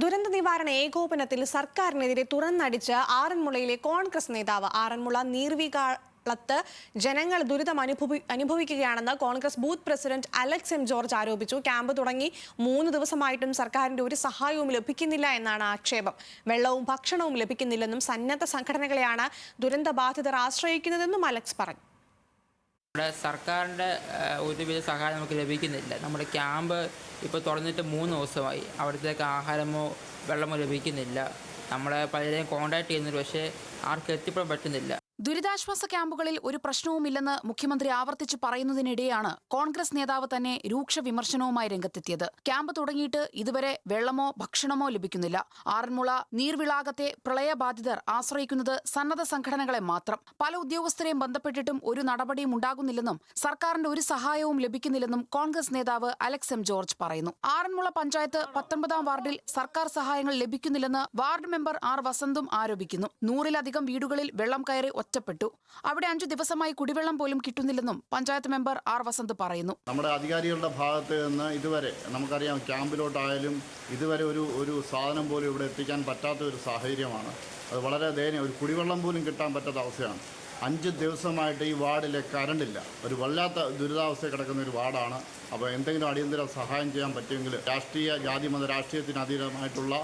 ദുരന്ത നിവാരണ ഏകോപനത്തിൽ സർക്കാരിനെതിരെ തുറന്നടിച്ച് ആറന്മുളയിലെ കോൺഗ്രസ് നേതാവ്. ആറന്മുള നീർവികാളത്ത് ജനങ്ങൾ ദുരിതം അനുഭവിക്കുകയാണെന്ന് Congress booth president Alex M George ആരോപിച്ചു. ക്യാമ്പ് തുടങ്ങി 3 ദിവസമായിട്ടും സർക്കാരിന്റെ ഒരു സഹായവും ലഭിക്കുന്നില്ല എന്നാണ് ആക്ഷേപം. വെള്ളവും ഭക്ഷണവും ലഭിക്കുന്നില്ലെന്നും സന്നദ്ധ സംഘടനകളെയാണ് ദുരന്തബാധിതർ ആശ്രയിക്കുന്നതെന്നും അലക്സ് പറഞ്ഞു. സർക്കാരിൻ്റെ ഒരുവിധ സഹായം നമുക്ക് ലഭിക്കുന്നില്ല. നമ്മുടെ ക്യാമ്പ് ഇപ്പോൾ തുറന്നിട്ട് 3 ദിവസമായി. അവിടത്തേക്ക് ആഹാരമോ വെള്ളമോ ലഭിക്കുന്നില്ല. നമ്മളെ പലരെയും കോൺടാക്ട് ചെയ്യുന്നുണ്ട്, പക്ഷേ ആർക്കും എത്തിപ്പെടാൻ പറ്റുന്നില്ല. ദുരിതാശ്വാസ ക്യാമ്പുകളിൽ ഒരു പ്രശ്നവുമില്ലെന്ന് മുഖ്യമന്ത്രി ആവർത്തിച്ച് പറയുന്നതിനിടെയാണ് കോൺഗ്രസ് നേതാവ് തന്നെ രൂക്ഷ വിമർശനവുമായി രംഗത്തെത്തിയത്. ക്യാമ്പ് തുടങ്ങിയിട്ട് ഇതുവരെ വെള്ളമോ ഭക്ഷണമോ ലഭിക്കുന്നില്ല. ആറന്മുള നീർവിളാകത്തെ പ്രളയബാധിതർ ആശ്രയിക്കുന്നത് സന്നദ്ധ സംഘടനകളെ മാത്രം. പല ഉദ്യോഗസ്ഥരെയും ബന്ധപ്പെട്ടിട്ടും ഒരു നടപടിയും ഉണ്ടാകുന്നില്ലെന്നും സർക്കാരിന്റെ ഒരു സഹായവും ലഭിക്കുന്നില്ലെന്നും കോൺഗ്രസ് നേതാവ് അലക്സ് എം ജോർജ് പറയുന്നു. ആറന്മുള പഞ്ചായത്ത് 19-ാം വാർഡിൽ സർക്കാർ സഹായങ്ങൾ ലഭിക്കുന്നില്ലെന്ന് വാർഡ് മെമ്പർ ആർ വസന്തും ആരോപിക്കുന്നു. 100-ലധികം വീടുകളിൽ വെള്ളം കയറി ഒറ്റപ്പെട്ടു. അവിടെ 5 ദിവസമായി കുടിവെള്ളം പോലും കിട്ടുന്നില്ലെന്നും പഞ്ചായത്ത് മെമ്പർ ആർ വസന്ത് പറയുന്നു. നമ്മുടെ അധികാരികളുടെ ഭാഗത്ത് നിന്ന് ഇതുവരെ നമുക്കറിയാം, ക്യാമ്പിലോട്ടായാലും ഇതുവരെ ഒരു സാധനം പോലും ഇവിടെ എത്തിക്കാൻ പറ്റാത്ത ഒരു സാഹചര്യമാണ്. അത് വളരെ ദയനീയം. ഒരു കുടിവെള്ളം പോലും കിട്ടാൻ പറ്റാത്ത അവസ്ഥയാണ്. 5 ദിവസമായിട്ട് ഈ വാർഡിലെ കറണ്ടില്ല. ഒരു വല്ലാത്ത ദുരിതാവസ്ഥ കിടക്കുന്ന ഒരു വാർഡാണ്. അപ്പോൾ എന്തെങ്കിലും അടിയന്തര സഹായം ചെയ്യാൻ പറ്റുമെങ്കിൽ ജാതി മത രാഷ്ട്രീയത്തിന് അതീതമായിട്ടുള്ള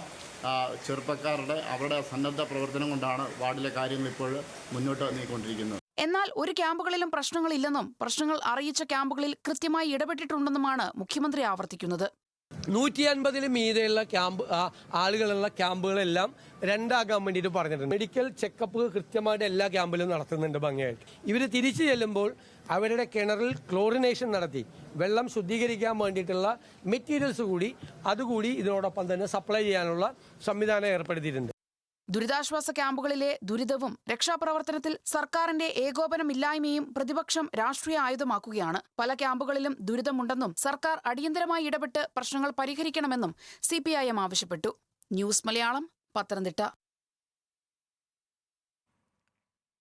ചെറുപ്പക്കാരുടെ അവരുടെ സന്നദ്ധ പ്രവർത്തനം കൊണ്ടാണ് വാർഡിലെ കാര്യങ്ങൾ ഇപ്പോൾ മുന്നോട്ട് നീങ്ങിക്കൊണ്ടിരിക്കുന്നത്. എന്നാൽ ഒരു ക്യാമ്പുകളിലും പ്രശ്നങ്ങളില്ലെന്നും പ്രശ്നങ്ങൾ അറിയിച്ച ക്യാമ്പുകളിൽ കൃത്യമായി ഇടപെട്ടിട്ടുണ്ടെന്നുമാണ് മുഖ്യമന്ത്രി ആവർത്തിക്കുന്നത്. 150-ൽ മീതെയുള്ള ആളുകളുള്ള ക്യാമ്പുകളെല്ലാം രണ്ടാകാൻ വേണ്ടിയിട്ട് പറഞ്ഞിട്ടുണ്ട്. മെഡിക്കൽ ചെക്കപ്പ് കൃത്യമായിട്ട് എല്ലാ ക്യാമ്പിലും നടത്തുന്നുണ്ട് ഭംഗിയായിട്ട്. ഇവർ തിരിച്ചു ചെല്ലുമ്പോൾ അവരുടെ കിണറിൽ ക്ലോറിനേഷൻ നടത്തി വെള്ളം ശുദ്ധീകരിക്കാൻ വേണ്ടിയിട്ടുള്ള മെറ്റീരിയൽസ് അതുകൂടി ഇതിനോടൊപ്പം തന്നെ സപ്ലൈ ചെയ്യാനുള്ള സംവിധാനം ഏർപ്പെടുത്തിയിട്ടുണ്ട്. ദുരിതാശ്വാസ ക്യാമ്പുകളിലെ ദുരിതവും രക്ഷാപ്രവർത്തനത്തിൽ സർക്കാരിന്റെ ഏകോപനമില്ലായ്മയും പ്രതിപക്ഷം രാഷ്ട്രീയ ആയുധമാക്കുകയാണ്. പല ക്യാമ്പുകളിലും ദുരിതമുണ്ടെന്നും സർക്കാർ അടിയന്തരമായി ഇടപെട്ട് പ്രശ്നങ്ങൾ പരിഹരിക്കണമെന്നും CPIM ആവശ്യപ്പെട്ടു. ന്യൂസ് മലയാളം, പത്തനംതിട്ട.